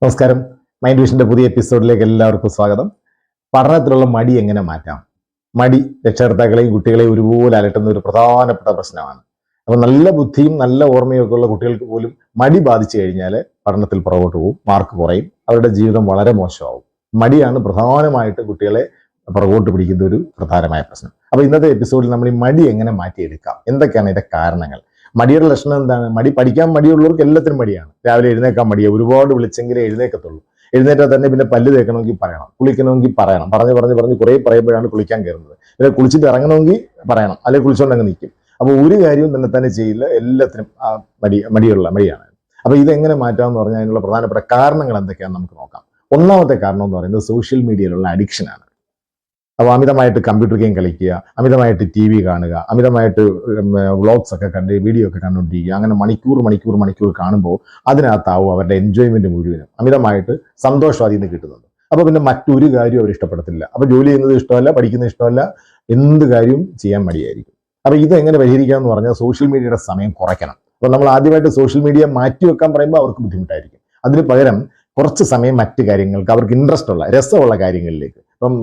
നമസ്കാരം. മൈൻഡ് വിഷന്റെ പുതിയ എപ്പിസോഡിലേക്ക് എല്ലാവർക്കും സ്വാഗതം. പഠനത്തിലുള്ള മടി എങ്ങനെ മാറ്റാം? മടി രക്ഷകർത്താക്കളെയും കുട്ടികളെയും ഒരുപോലെ അലട്ടുന്ന ഒരു പ്രധാനപ്പെട്ട പ്രശ്നമാണ്. അപ്പോൾ നല്ല ബുദ്ധിയും നല്ല ഓർമ്മയും ഒക്കെ ഉള്ള കുട്ടികൾക്ക് പോലും മടി ബാധിച്ചു കഴിഞ്ഞാൽ പഠനത്തിൽ പുറകോട്ട് പോകും, മാർക്ക് കുറയും, അവരുടെ ജീവിതം വളരെ മോശമാവും. മടിയാണ് പ്രധാനമായിട്ട് കുട്ടികളെ പുറകോട്ട് പിടിക്കുന്ന ഒരു പ്രധാനമായ പ്രശ്നം. അപ്പോൾ ഇന്നത്തെ എപ്പിസോഡിൽ നമ്മൾ ഈ മടി എങ്ങനെ മാറ്റിയെടുക്കാം, എന്തൊക്കെയാണ് ഇതിന്റെ കാരണങ്ങൾ, മടിയുടെ ലക്ഷണം എന്താണ്? പഠിക്കാൻ മടിയുള്ളവർക്ക് എല്ലാത്തിനും മടിയാണ്. രാവിലെ എഴുന്നേക്കാൻ മടിയാണ്, ഒരുപാട് വിളിച്ചെങ്കിലേ എഴുന്നേക്കത്തുള്ളൂ. എഴുന്നേറ്റാൽ തന്നെ പിന്നെ പല്ല് തേക്കണമെങ്കിൽ പറയണം, കുളിക്കണമെങ്കിൽ പറയണം, പറഞ്ഞ് കുറേ പറയുമ്പോഴാണ് കുളിക്കാൻ കയറുന്നത്. പിന്നെ കുളിച്ചിട്ട് ഇറങ്ങണമെങ്കിൽ പറയണം, അല്ലെങ്കിൽ കുളിച്ചുകൊണ്ടങ്ങ് നിൽക്കും. അപ്പോൾ ഒരു കാര്യവും തന്നെ ചെയ്യില്ല, എല്ലാത്തിനും മടിയാണ്. അപ്പോൾ ഇതെങ്ങനെ മാറ്റാമെന്ന് പറഞ്ഞാൽ അതിനുള്ള പ്രധാനപ്പെട്ട കാരണങ്ങൾ എന്തൊക്കെയാണെന്ന് നമുക്ക് നോക്കാം. ഒന്നാമത്തെ കാരണം എന്ന് പറയുന്നത് സോഷ്യൽ മീഡിയയിലുള്ള അഡിക്ഷനാണ്. അപ്പോൾ അമിതമായിട്ട് കമ്പ്യൂട്ടർ ഗെയിം കളിക്കുക, അമിതമായിട്ട് TV കാണുക, അമിതമായിട്ട് വ്ളോഗ്സ് ഒക്കെ കണ്ട് വീഡിയോ ഒക്കെ കണ്ടുകൊണ്ടിരിക്കുക, അങ്ങനെ മണിക്കൂർ കാണുമ്പോൾ അതിനകത്താവും അവരുടെ എൻജോയ്മെന്റ് മുഴുവനും. അമിതമായിട്ട് സന്തോഷം അതിൽ നിന്ന് കിട്ടുന്നുണ്ട്. അപ്പോൾ പിന്നെ മറ്റൊരു കാര്യവും അവർ ഇഷ്ടപ്പെടത്തില്ല. അപ്പോൾ ജോലി ചെയ്യുന്നത് ഇഷ്ടമല്ല, പഠിക്കുന്നത് ഇഷ്ടമല്ല, എന്ത് കാര്യവും ചെയ്യാൻ മടിയായിരിക്കും. അപ്പോൾ ഇതെങ്ങനെ പരിഹരിക്കാമെന്ന് പറഞ്ഞാൽ സോഷ്യൽ മീഡിയയുടെ സമയം കുറയ്ക്കണം. അപ്പോൾ നമ്മൾ ആദ്യമായിട്ട് സോഷ്യൽ മീഡിയ മാറ്റി വെക്കാൻ പറയുമ്പോൾ അവർക്ക് ബുദ്ധിമുട്ടായിരിക്കും. അതിന് പകരം കുറച്ച് സമയം മറ്റു കാര്യങ്ങൾക്ക്, അവർക്ക് ഇൻട്രസ്റ്റ് ഉള്ള രസമുള്ള കാര്യങ്ങളിലേക്ക്. ഇപ്പം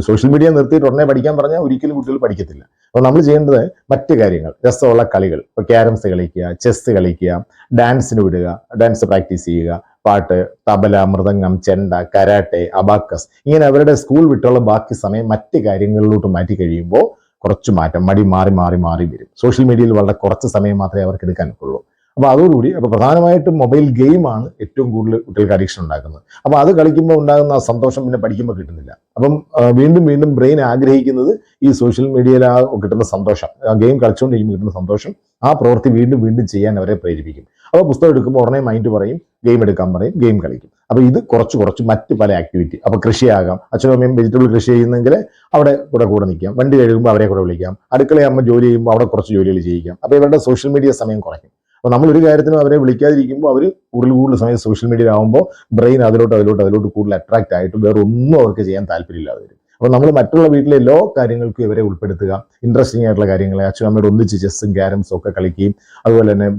സോഷ്യൽ മീഡിയ നിർത്തിയിട്ട് ഉടനെ പഠിക്കാൻ പറഞ്ഞാൽ ഒരിക്കലും കുട്ടികൾ പഠിക്കത്തില്ല. അപ്പോൾ നമ്മൾ ചെയ്യേണ്ടത് മറ്റു കാര്യങ്ങൾ, രസമുള്ള കളികൾ, ഇപ്പോൾ ക്യാരംസ് കളിക്കുക, ചെസ് കളിക്കുക, ഡാൻസിന് വിടുക, ഡാൻസ് പ്രാക്ടീസ് ചെയ്യുക, പാട്ട്, തബല, മൃദംഗം, ചെണ്ട, കരാട്ടെ, അബാക്കസ്, ഇങ്ങനെ അവരുടെ സ്കൂൾ വിട്ടുള്ള ബാക്കി സമയം മറ്റു കാര്യങ്ങളിലോട്ട് മാറ്റി കഴിയുമ്പോൾ കുറച്ച് മാറ്റം, മടി മാറി വരും. സോഷ്യൽ മീഡിയയിൽ വളരെ കുറച്ച് സമയം മാത്രമേ അവർക്ക് എടുക്കാൻ ഒക്കുള്ളൂ. അപ്പോൾ അതോടുകൂടി പ്രധാനമായിട്ടും മൊബൈൽ ഗെയിമാണ് ഏറ്റവും കൂടുതൽ കുട്ടികൾക്ക് അഡിക്ഷൻ ഉണ്ടാക്കുന്നത്. അപ്പോൾ അത് കളിക്കുമ്പോൾ ഉണ്ടാകുന്ന സന്തോഷം പിന്നെ പഠിക്കുമ്പോൾ കിട്ടുന്നില്ല. അപ്പം വീണ്ടും ബ്രെയിൻ ആഗ്രഹിക്കുന്നത് ഈ സോഷ്യൽ മീഡിയയിൽ കിട്ടുന്ന സന്തോഷം, ഗെയിം കളിച്ചുകൊണ്ടിരിക്കുമ്പോൾ കിട്ടുന്ന സന്തോഷം, ആ പ്രവൃത്തി വീണ്ടും ചെയ്യാൻ അവരെ പ്രേരിപ്പിക്കും. അപ്പോൾ പുസ്തകം എടുക്കുമ്പോൾ ഉടനെ മൈൻഡ് പറയും ഗെയിം എടുക്കാൻ പറയും, ഗെയിം കളിക്കും. അപ്പോൾ ഇത് കുറച്ച് മറ്റ് പല ആക്ടിവിറ്റി, അപ്പോൾ കൃഷിയാകാം, അച്ഛനും അമ്മയും വെജിറ്റബിൾ കൃഷി ചെയ്യുന്നെങ്കിൽ അവിടെ കൂടെ നിൽക്കാം, വണ്ടി കഴുകുമ്പോൾ അവരെ കൂടെ വിളിക്കാം, അടുക്കളയമ്മ ജോലി ചെയ്യുമ്പോൾ അവിടെ കുറച്ച് ജോലികൾ ചെയ്യിക്കാം. അപ്പോൾ ഇവരുടെ സോഷ്യൽ മീഡിയ സമയം കുറയ്ക്കും. അപ്പോൾ നമ്മൾ ഒരു കാര്യത്തിനും അവരെ വിളിക്കാതിരിക്കുമ്പോൾ അവർ കൂടുതൽ സമയം സോഷ്യൽ മീഡിയയിലാവുമ്പോൾ ബ്രെയിൻ അതിലോട്ട് കൂടുതൽ അട്രാക്റ്റ് ആയിട്ട് വേറെ ഒന്നും അവർക്ക് ചെയ്യാൻ താല്പര്യമില്ലാതെ വരും. അപ്പോൾ നമ്മൾ മറ്റുള്ള വീട്ടിലെ എല്ലാ കാര്യങ്ങൾക്കും ഇവരെ ഉൾപ്പെടുത്തുക, ഇൻട്രസ്റ്റിംഗ് ആയിട്ടുള്ള കാര്യങ്ങളെ അച്ഛനമ്മയോട് ഒന്നിച്ച് ചെസ്സും ക്യാരംസും ഒക്കെ കളിക്കുകയും അതുപോലെ തന്നെ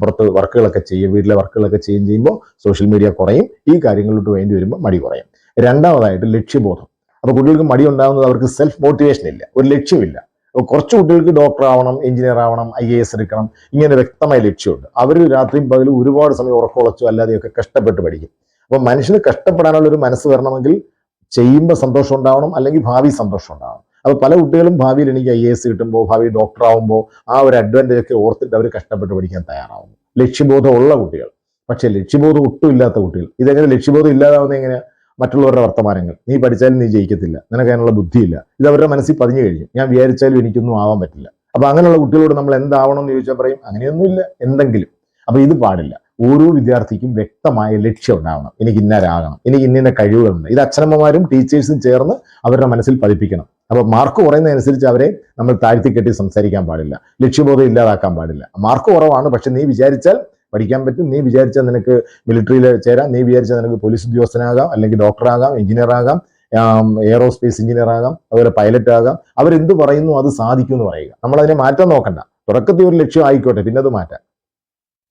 പുറത്ത് വർക്കുകളൊക്കെ ചെയ്യുക, വീട്ടിലെ വർക്കുകളൊക്കെ ചെയ്യുമ്പോൾ സോഷ്യൽ മീഡിയ കുറയും, ഈ കാര്യങ്ങളിലോട്ട് വേണ്ടി വരുമ്പോൾ മടി കുറയും. രണ്ടാമതായിട്ട് ലക്ഷ്യബോധം. അപ്പോൾ കുട്ടികൾക്ക് മടി ഉണ്ടാകുന്നത് അവർക്ക് സെൽഫ് മോട്ടിവേഷൻ ഇല്ല, ഒരു ലക്ഷ്യമില്ല. കുറച്ച് കുട്ടികൾക്ക് ഡോക്ടർ ആവണം, എഞ്ചിനീയർ ആവണം, IAS എടുക്കണം, ഇങ്ങനെ വ്യക്തമായ ലക്ഷ്യമുണ്ട്. അവർ രാത്രിയും പകലും ഒരുപാട് സമയം ഉറക്കമുളച്ചോ അല്ലാതെയൊക്കെ കഷ്ടപ്പെട്ട് പഠിക്കും. അപ്പോൾ മനുഷ്യന് കഷ്ടപ്പെടാനുള്ളൊരു മനസ്സ് വരണമെങ്കിൽ ചെയ്യുമ്പോൾ സന്തോഷം ഉണ്ടാവണം, അല്ലെങ്കിൽ ഭാവി സന്തോഷം ഉണ്ടാവണം. അപ്പോൾ പല കുട്ടികളും ഭാവിയിൽ എനിക്ക് IAS കിട്ടുമ്പോൾ, ഭാവി ഡോക്ടർ ആവുമ്പോൾ ആ ഒരു അഡ്വാൻറ്റേജ് ഒക്കെ ഓർത്തിട്ട് അവർ കഷ്ടപ്പെട്ട് പഠിക്കാൻ തയ്യാറാവുന്നു, ലക്ഷ്യബോധമുള്ള കുട്ടികൾ. പക്ഷേ ലക്ഷ്യബോധം ഒട്ടും ഇല്ലാത്ത കുട്ടികൾ, ഇതെങ്ങനെ ലക്ഷ്യബോധം ഇല്ലാതാവുന്നത് എങ്ങനെയാണ്? മറ്റുള്ളവരുടെ വർത്തമാനങ്ങൾ, നീ പഠിച്ചാലും നീ ജയിക്കത്തില്ല, നിനക്ക് അതിനുള്ള ബുദ്ധിയില്ല, ഇത് അവരുടെ മനസ്സിൽ പതിഞ്ഞു കഴിഞ്ഞു, ഞാൻ വിചാരിച്ചാലും എനിക്കൊന്നും ആവാൻ പറ്റില്ല. അപ്പൊ അങ്ങനെയുള്ള കുട്ടികളോട് നമ്മൾ എന്താവണം എന്ന് ചോദിച്ചാൽ പറയും അങ്ങനെയൊന്നുമില്ല, എന്തെങ്കിലും. അപ്പൊ ഇത് പാടില്ല. ഓരോ വിദ്യാർത്ഥിക്കും വ്യക്തമായ ലക്ഷ്യം ഉണ്ടാവണം, എനിക്ക് ഇന്നരാകണം, എനിക്ക് ഇന്ന കഴിവുകളുണ്ട്. ഇത് അച്ഛനമ്മമാരും ടീച്ചേഴ്സും ചേർന്ന് അവരുടെ മനസ്സിൽ പതിപ്പിക്കണം. അപ്പൊ മാർക്ക് കുറയുന്നതനുസരിച്ച് അവരെ നമ്മൾ താഴ്ത്തിക്കെട്ടി സംസാരിക്കാൻ പാടില്ല, ലക്ഷ്യബോധം ഇല്ലാതാക്കാൻ പാടില്ല. മാർക്ക് കുറവാണ്, പക്ഷെ നീ വിചാരിച്ചാൽ പഠിക്കാൻ പറ്റും, നീ വിചാരിച്ചാൽ നിനക്ക് മിലിറ്ററിയിൽ ചേരാം, നീ വിചാരിച്ചാൽ നിനക്ക് പോലീസ് ഉദ്യോഗസ്ഥനാകാം, അല്ലെങ്കിൽ ഡോക്ടറാകാം, എഞ്ചിനീയർ ആകാം, എയറോസ്പേസ് എഞ്ചിനീയർ ആകാം, അതുപോലെ പൈലറ്റ് ആകാം. അവരെന്ത് പറയുന്നു അത് സാധിക്കും എന്ന് പറയുക. നമ്മളതിനെ മാറ്റാൻ നോക്കണ്ട, തുടക്കത്തിൽ ഒരു ലക്ഷ്യം ആയിക്കോട്ടെ, പിന്നെ അത് മാറ്റാം.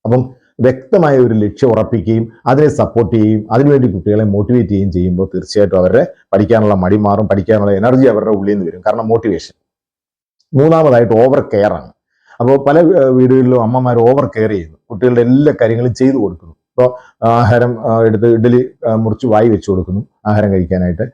അപ്പം വ്യക്തമായ ഒരു ലക്ഷ്യം ഉറപ്പിക്കുകയും അതിനെ സപ്പോർട്ട് ചെയ്യുകയും അതിനുവേണ്ടി കുട്ടികളെ മോട്ടിവേറ്റ് ചെയ്യുകയും ചെയ്യുമ്പോൾ തീർച്ചയായിട്ടും അവരുടെ പഠിക്കാനുള്ള മടി മാറും, പഠിക്കാനുള്ള എനർജി അവരുടെ ഉള്ളിൽ നിന്ന് വരും, കാരണം മോട്ടിവേഷൻ. മൂന്നാമതായിട്ട് ഓവർ കെയർ ആണ്. അപ്പോൾ പല വീടുകളിലും അമ്മമാർ ഓവർ കെയർ ചെയ്യുന്നു, കുട്ടികളുടെ എല്ലാ കാര്യങ്ങളും ചെയ്തു കൊടുക്കുന്നു. ഇപ്പോൾ ആഹാരം എടുത്ത് ഇഡ്ഡലി മുറിച്ച് വായി വെച്ച് കൊടുക്കുന്നു ആഹാരം കഴിക്കാനായിട്ട്,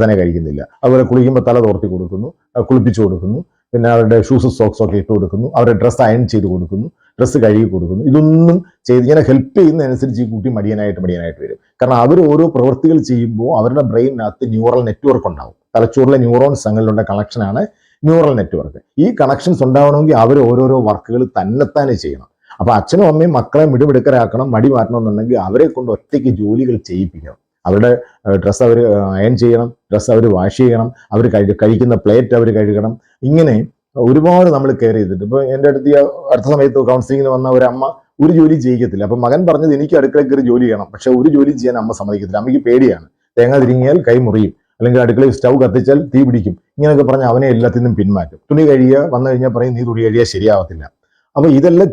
തന്നെ കഴിക്കുന്നില്ല. അതുപോലെ കുളിക്കുമ്പോൾ തല തോർത്തി കൊടുക്കുന്നു, കുളിപ്പിച്ചു കൊടുക്കുന്നു, പിന്നെ അവരുടെ ഷൂസ് സോക്സ് ഒക്കെ ഇട്ട് കൊടുക്കുന്നു, അവരുടെ ഡ്രസ്സ് അയൺ ചെയ്ത് കൊടുക്കുന്നു, ഡ്രസ്സ് കഴുകി കൊടുക്കുന്നു. ഇതൊന്നും ഇങ്ങനെ ഹെൽപ്പ് ചെയ്യുന്നതനുസരിച്ച് ഈ കുട്ടി മടിയനായിട്ട് വരും. കാരണം അവർ ഓരോ പ്രവൃത്തികൾ ചെയ്യുമ്പോൾ അവരുടെ ബ്രെയിനകത്ത് ന്യൂറൽ നെറ്റ്വർക്ക് ഉണ്ടാവും. തലച്ചോറിലെ ന്യൂറോൺസ് തമ്മിലുള്ള കണക്ഷനാണ് ന്യൂറൽ നെറ്റ്വർക്ക്. ഈ കണക്ഷൻസ് ഉണ്ടാവണമെങ്കിൽ അവർ ഓരോരോ വർക്കുകൾ തന്നെത്താനെ ചെയ്യണം. അപ്പൊ അച്ഛനും അമ്മയും മക്കളെ മിടുമിടുക്കരാക്കണം, മടി മാറ്റണമെന്നുണ്ടെങ്കിൽ അവരെ കൊണ്ട് ഒറ്റയ്ക്ക് ജോലികൾ ചെയ്യിപ്പിക്കണം. അവരുടെ ഡ്രസ്സ് അവർ അയൺ ചെയ്യണം, ഡ്രസ്സ് അവർ വാഷ് ചെയ്യണം, അവർ കഴിക്കുന്ന പ്ലേറ്റ് അവർ കഴുകണം. ഇങ്ങനെ ഒരുപാട് നമ്മൾ കെയർ ചെയ്തിട്ട്, ഇപ്പോൾ എൻ്റെ അടുത്ത സമയത്ത് കൗൺസിലിങ്ങിന് വന്ന ഒരു അമ്മ ഒരു ജോലി ചെയ്യിക്കത്തില്ല. അപ്പൊ മകൻ പറഞ്ഞത് എനിക്ക് അടുക്കളയിൽ കയറി ജോലി ചെയ്യണം, പക്ഷെ ഒരു ജോലി ചെയ്യാൻ അമ്മ സമ്മതിക്കത്തില്ല. അമ്മയ്ക്ക് പേടിയാണ്, തേങ്ങ തിരിങ്ങിയാൽ കൈ മുറിയും, അല്ലെങ്കിൽ അടുക്കളയിൽ സ്റ്റൗ കത്തിച്ചാൽ തീ പിടിക്കും, ഇങ്ങനെയൊക്കെ പറഞ്ഞ് അവനെ എല്ലാത്തിൽ നിന്നും പിന്മാറ്റും. തുണി കഴുകിയ വന്നു കഴിഞ്ഞാൽ പറയും നീ തുണി കഴുകിയാൽ ശരിയാവത്തില്ല. അപ്പോൾ ഇതെല്ലാം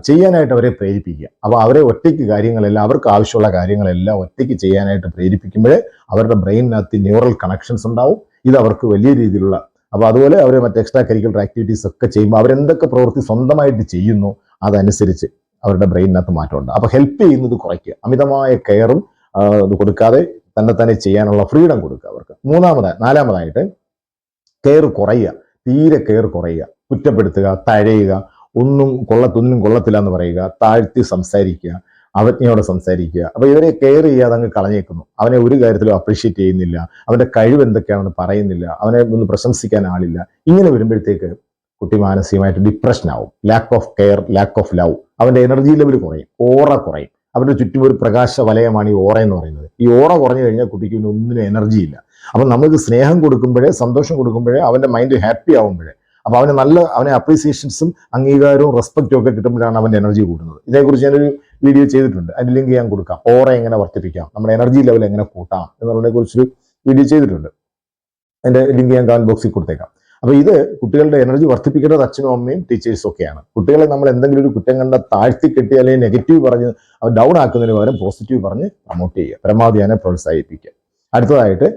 ചെയ്യാനായിട്ട് അവരെ പ്രേരിപ്പിക്കുക. അപ്പോൾ അവരെ ഒറ്റയ്ക്ക് കാര്യങ്ങളെല്ലാം, അവർക്ക് ആവശ്യമുള്ള കാര്യങ്ങളെല്ലാം ഒറ്റയ്ക്ക് ചെയ്യാനായിട്ട് പ്രേരിപ്പിക്കുമ്പോഴേ അവരുടെ ബ്രെയിനിനകത്ത് ന്യൂറൽ കണക്ഷൻസ് ഉണ്ടാവും. ഇത് അവർക്ക് വലിയ രീതിയിലുള്ള, അപ്പോൾ അതുപോലെ അവർ മറ്റ് എക്സ്ട്രാ കരിക്കുലർ ആക്ടിവിറ്റീസ് ഒക്കെ ചെയ്യുമ്പോൾ അവരെന്തൊക്കെ പ്രവൃത്തി സ്വന്തമായിട്ട് ചെയ്യുന്നു അതനുസരിച്ച് അവരുടെ ബ്രെയിനിനകത്ത് മാറ്റമുണ്ട്. അപ്പോൾ ഹെൽപ്പ് ചെയ്യുന്നത് കുറയ്ക്കുക, അമിതമായ കെയറും ഇത് കൊടുക്കാതെ തന്നെ ചെയ്യാനുള്ള ഫ്രീഡം കൊടുക്കുക അവർക്ക്. നാലാമതായിട്ട് കെയർ കുറയുക, തീരെ കെയർ കുറയുക, കുറ്റപ്പെടുത്തുക, തഴയുക, ഒന്നും കൊള്ളത്തില്ല എന്ന് പറയുക, താഴ്ത്തി സംസാരിക്കുക, അവജ്ഞയോടെ സംസാരിക്കുക. അപ്പോൾ ഇവരെ കെയർ ചെയ്യാതെ അങ്ങ് കളഞ്ഞേക്കുന്നു. അവനെ ഒരു കാര്യത്തിലും അപ്രീഷിയേറ്റ് ചെയ്യുന്നില്ല, അവന്റെ കഴിവ് എന്തൊക്കെയാണെന്ന് പറയുന്നില്ല, അവനെ ഒന്ന് പ്രശംസിക്കാൻ ആളില്ല. ഇങ്ങനെ വരുമ്പോഴത്തേക്ക് കുട്ടി മാനസികമായിട്ട് ഡിപ്രഷനാവും. Lack of care, lack of love, അവന്റെ എനർജി ലെവൽ കുറയും, ഓറ കുറയും. അവരുടെ ചുറ്റും ഒരു പ്രകാശ വലയമാണ് ഈ ഓറ എന്ന് പറയുന്നത്. ഈ ഓറ കുറഞ്ഞു കഴിഞ്ഞാൽ കുട്ടിക്ക് ഒന്നിനും എനർജി ഇല്ല. അപ്പം നമുക്ക് സ്നേഹം കൊടുക്കുമ്പോഴേ, സന്തോഷം കൊടുക്കുമ്പോഴേ, അവന്റെ മൈൻഡ് ഹാപ്പി ആവുമ്പോഴേ, അപ്പോൾ അവനെ അപ്രീസിയേഷൻസും അംഗീകാരവും റെസ്പെക്റ്റും ഒക്കെ കിട്ടുമ്പോഴാണ് അവന്റെ എനർജി കൂടുന്നത്. ഇതേക്കുറിച്ച് ഞാനൊരു വീഡിയോ ചെയ്തിട്ടുണ്ട്, അതിന്റെ ലിങ്ക് ഞാൻ കൊടുക്കാം. ഓറ എങ്ങനെ വർദ്ധിപ്പിക്കാം, നമ്മുടെ എനർജി ലെവൽ എങ്ങനെ കൂട്ടാം എന്നുള്ളതിനെ കുറിച്ചൊരു വീഡിയോ ചെയ്തിട്ടുണ്ട്. അതിന്റെ ലിങ്ക് ഞാൻ കമന്റ് ബോക്സിൽ കൊടുത്തേക്കാം. അപ്പോൾ ഇത് കുട്ടികളുടെ എനർജി വർദ്ധിപ്പിക്കേണ്ടത് അച്ഛനും അമ്മയും ടീച്ചേഴ്സും ഒക്കെയാണ്. കുട്ടികളെ നമ്മൾ എന്തെങ്കിലും ഒരു കുറ്റം കണ്ട താഴ്ത്തി കെട്ടി അല്ലെങ്കിൽ നെഗറ്റീവ് പറഞ്ഞ് ഡൗൺ ആക്കുന്നതിന് പകരം പോസിറ്റീവ് പറഞ്ഞ് പ്രൊമോട്ട് ചെയ്യുക, പരമാവധി അതിനെ പ്രോത്സാഹിപ്പിക്കുക. അടുത്തതായിട്ട്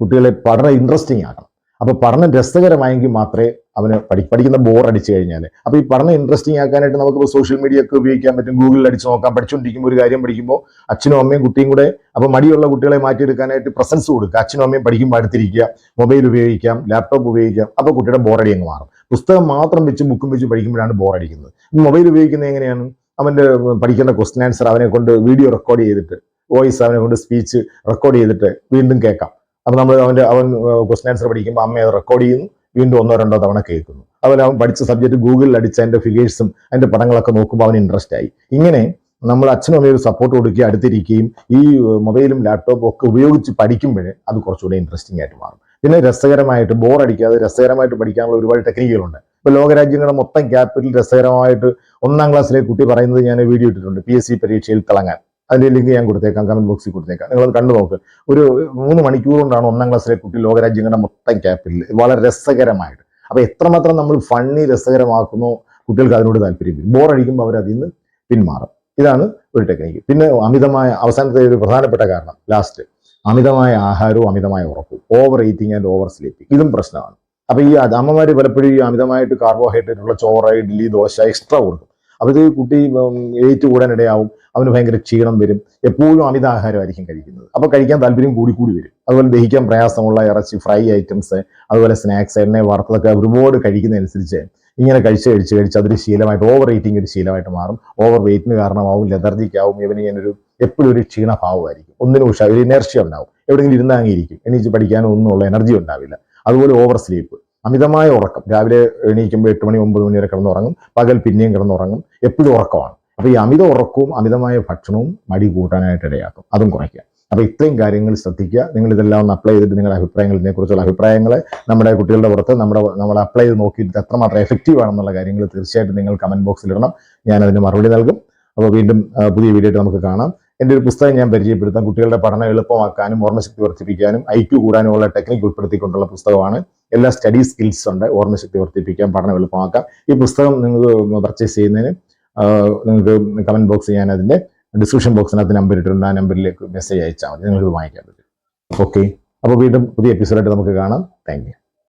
കുട്ടികളെ പഠനം ഇൻട്രസ്റ്റിംഗ് ആക്കണം. അപ്പോൾ പഠനം രസകരമായെങ്കിൽ മാത്രമേ അവന് പഠിക്കുന്ന ബോർ അടിച്ചു കഴിഞ്ഞാൽ. അപ്പോൾ ഈ പഠനം ഇൻട്രസ്റ്റിംഗ് ആക്കാനായിട്ട് നമുക്ക് സോഷ്യൽ മീഡിയ ഒക്കെ ഉപയോഗിക്കാൻ പറ്റും, ഗൂഗിളിൽ അടിച്ച് നോക്കാം. പഠിച്ചുകൊണ്ടിരിക്കുമ്പോൾ ഒരു കാര്യം പഠിക്കുമ്പോൾ അച്ഛനും അമ്മയും കുട്ടിയും കൂടെ, അപ്പോൾ മടിയുള്ള കുട്ടികളെ മാറ്റിയെടുക്കാനായിട്ട് പ്രസൻസ് കൊടുക്കുക. അച്ഛനും അമ്മയും പഠിക്കുമ്പോൾ അടുത്തിരിക്കുക, മൊബൈൽ ഉപയോഗിക്കാം, ലാപ്ടോപ്പ് ഉപയോഗിക്കാം. അപ്പോൾ കുട്ടിയുടെ ബോറടി അങ്ങ് മാറും. പുസ്തകം മാത്രം വെച്ച് ബുക്കും വെച്ച് പഠിക്കുമ്പോഴാണ് ബോറടിക്കുന്നത്. മൊബൈൽ ഉപയോഗിക്കുന്നത് എങ്ങനെയാണ്? അവൻ്റെ പഠിക്കുന്ന ക്വസ്റ്റ്യൻ ആൻസർ അവനെ കൊണ്ട് വീഡിയോ റെക്കോർഡ് ചെയ്തിട്ട്, വോയിസ് അവനെ കൊണ്ട് സ്പീച്ച് റെക്കോർഡ് ചെയ്തിട്ട് വീണ്ടും കേൾക്കാം. അപ്പോൾ അവൻ ക്വസ്റ്റ്യൻ ആൻസർ പഠിക്കുമ്പോൾ അമ്മ അത് റെക്കോർഡ് ചെയ്യുന്നു, വീണ്ടും 1-2 തവണ കേൾക്കുന്നു. അതുപോലെ അവൻ പഠിച്ച സബ്ജക്റ്റ് ഗൂഗിളിൽ അടിച്ച് അതിൻ്റെ ഫിഗേഴ്സും അതിൻ്റെ പടങ്ങളൊക്കെ നോക്കുമ്പോൾ അവൻ ഇൻട്രസ്റ്റ് ആയി. ഇങ്ങനെ നമ്മൾ അച്ഛനും അമ്മയും ഒരു സപ്പോർട്ട് കൊടുക്കുകയും അടുത്തിരിക്കുകയും ഈ മൊബൈലും ലാപ്ടോപ്പും ഒക്കെ ഉപയോഗിച്ച് പഠിക്കുമ്പോഴേ അത് കുറച്ചുകൂടെ ഇൻട്രസ്റ്റിംഗ് ആയിട്ട് മാറും. പിന്നെ രസകരമായിട്ട്, ബോറടിക്കാതെ രസകരമായിട്ട് പഠിക്കാനുള്ള ഒരുപാട് ടെക്നിക്കുകളുണ്ട്. ഇപ്പോൾ ലോകരാജ്യങ്ങളുടെ മൊത്തം ക്യാപിറ്റൽ രസകരമായിട്ട് 1ാം ക്ലാസ്സിലെ കുട്ടി പറയുന്നത് ഞാൻ വീഡിയോ ഇട്ടിട്ടുണ്ട്, PSC പരീക്ഷയിൽ തിളങ്ങാൻ. അതിൻ്റെ ലിങ്ക് ഞാൻ കൊടുത്തേക്കാം, കമന്റ് ബോക്സിൽ കൊടുത്തേക്കാം. നിങ്ങളത് കണ്ടു നോക്ക്. ഒരു 3 മണിക്കൂർ കൊണ്ടാണ് 1ാം ക്ലാസ്സിലെ കുട്ടി ലോകരാജ്യങ്ങളുടെ മൊത്തം ക്യാപിറ്റൽ വളരെ രസകരമായിട്ട്. അപ്പോൾ എത്രമാത്രം നമ്മൾ ഫണ്ണി രസകരമാക്കുന്നോ കുട്ടികൾക്ക് അതിനോട് താല്പര്യം വരും. ബോറടിക്കുമ്പോൾ അവർ അതിൽ നിന്ന് പിന്മാറും. ഇതാണ് ഒരു ടെക്നിക്ക്. പിന്നെ അവസാനത്തെ ഒരു പ്രധാനപ്പെട്ട കാരണം, ലാസ്റ്റ്, അമിതമായ ആഹാരവും അമിതമായ ഉറക്കവും, over eating and over sleeping, ഇതും പ്രശ്നമാണ്. അപ്പോൾ ഈ അമ്മമാർ പലപ്പോഴും ഈ അമിതമായിട്ട് കാർബോഹൈഡ്രേറ്റ് ഉള്ള ചോറ്, ഇഡ്ഡലി, ദോശ എക്സ്ട്രാ കൊടുക്കും. അപ്പോൾ ഇത് കുട്ടി വെയിറ്റ് കൂടാനിടയാവും, അവന് ഭയങ്കര ക്ഷീണം വരും, എപ്പോഴും അമിത ആഹാരമായിരിക്കും കഴിക്കുന്നത്. അപ്പോൾ കഴിക്കാൻ താല്പര്യം കൂടി വരും. അതുപോലെ ദഹിക്കാൻ പ്രയാസമുള്ള ഇറച്ചി, ഫ്രൈ ഐറ്റംസ്, അതുപോലെ സ്നാക്സ്, എണ്ണ വറുത്തതൊക്കെ ഒരുപാട് കഴിക്കുന്നതനുസരിച്ച് ഇങ്ങനെ കഴിച്ച് അതൊരു ശീലമായിട്ട്, ഓവർ ഈറ്റിംഗ് ഒരു ശീലമായിട്ട് മാറും. ഓവർ വെയിറ്റിന് കാരണമാവും, ലെതർജിക്കാവും, ഇവന് ഇങ്ങനൊരു എപ്പോഴും ഒരു ക്ഷീണഭാവമായിരിക്കും, ഒന്നിനും ഒരു ഇനർഷ്യ ഉണ്ടാവും, എവിടെയെങ്കിലും ഇരുന്നാങ്ങിയിരിക്കും, എണീച്ച് പഠിക്കാനോ ഒന്നുമുള്ള എനർജി ഉണ്ടാവില്ല. അതുപോലെ ഓവർ സ്ലീപ്പ്, അമിതമായ ഉറക്കം, രാവിലെ എണീക്കുമ്പോൾ 8 മണി 9 മണി വരെ കിടന്നുറങ്ങും, പകൽ പിന്നെയും കിടന്നുറങ്ങും, എപ്പോഴും ഉറക്കമാണ്. അപ്പോൾ ഈ അമിത ഉറക്കവും അമിതമായ ഭക്ഷണവും മടി കൂട്ടാനായിട്ട് ഇടയാക്കും, അതും കുറയ്ക്കുക. അപ്പോൾ ഇത്രയും കാര്യങ്ങൾ ശ്രദ്ധിക്കുക. നിങ്ങൾ ഇതെല്ലാം ഒന്ന് അപ്ലൈ ചെയ്തിട്ട് നിങ്ങളുടെ ഇതിനെക്കുറിച്ചുള്ള അഭിപ്രായങ്ങൾ നമ്മുടെ കുട്ടികളുടെ പുറത്ത് നമ്മൾ അപ്ലൈ ചെയ്ത് നോക്കിയിട്ട് എത്രമാത്രം എഫക്റ്റീവ് ആണെന്നുള്ള കാര്യങ്ങൾ തീർച്ചയായിട്ടും നിങ്ങൾ കമന്റ് ബോക്സിൽ ഇടണം. ഞാനതിന് മറുപടി നൽകും. അപ്പോൾ വീണ്ടും പുതിയ വീഡിയോ ആയിട്ട് നമുക്ക് കാണാം. എൻ്റെ ഒരു പുസ്തകം ഞാൻ പരിചയപ്പെടുത്താം, കുട്ടികളുടെ പഠനം എളുപ്പമാക്കാനും ഓർമ്മശക്തി വർദ്ധിപ്പിക്കാനും IQ കൂടാനുമുള്ള ടെക്നിക്ക് ഉൾപ്പെടുത്തിക്കൊണ്ടുള്ള പുസ്തകമാണ്. എല്ലാ സ്റ്റഡി സ്കിൽസ് ഉണ്ട്, ഓർമ്മശക്തി വർദ്ധിപ്പിക്കാൻ, പഠനം എളുപ്പമാക്കാം. ഈ പുസ്തകം നിങ്ങൾക്ക് പർച്ചേസ് ചെയ്യുന്നതിന് നിങ്ങൾക്ക് കമന്റ് ബോക്സ്, ഞാൻ അതിൻ്റെ ഡിസ്ക്രിപ്ഷൻ ബോക്സിനകത്ത് നമ്പർ ഇട്ടിട്ടുണ്ട്, ആ നമ്പറിലേക്ക് മെസ്സേജ് അയച്ചാൽ മതി, നിങ്ങൾക്ക് വാങ്ങിക്കാൻ പറ്റും. ഓക്കെ, അപ്പോൾ വീണ്ടും പുതിയ എപ്പിസോഡായിട്ട് നമുക്ക് കാണാം. Thank you.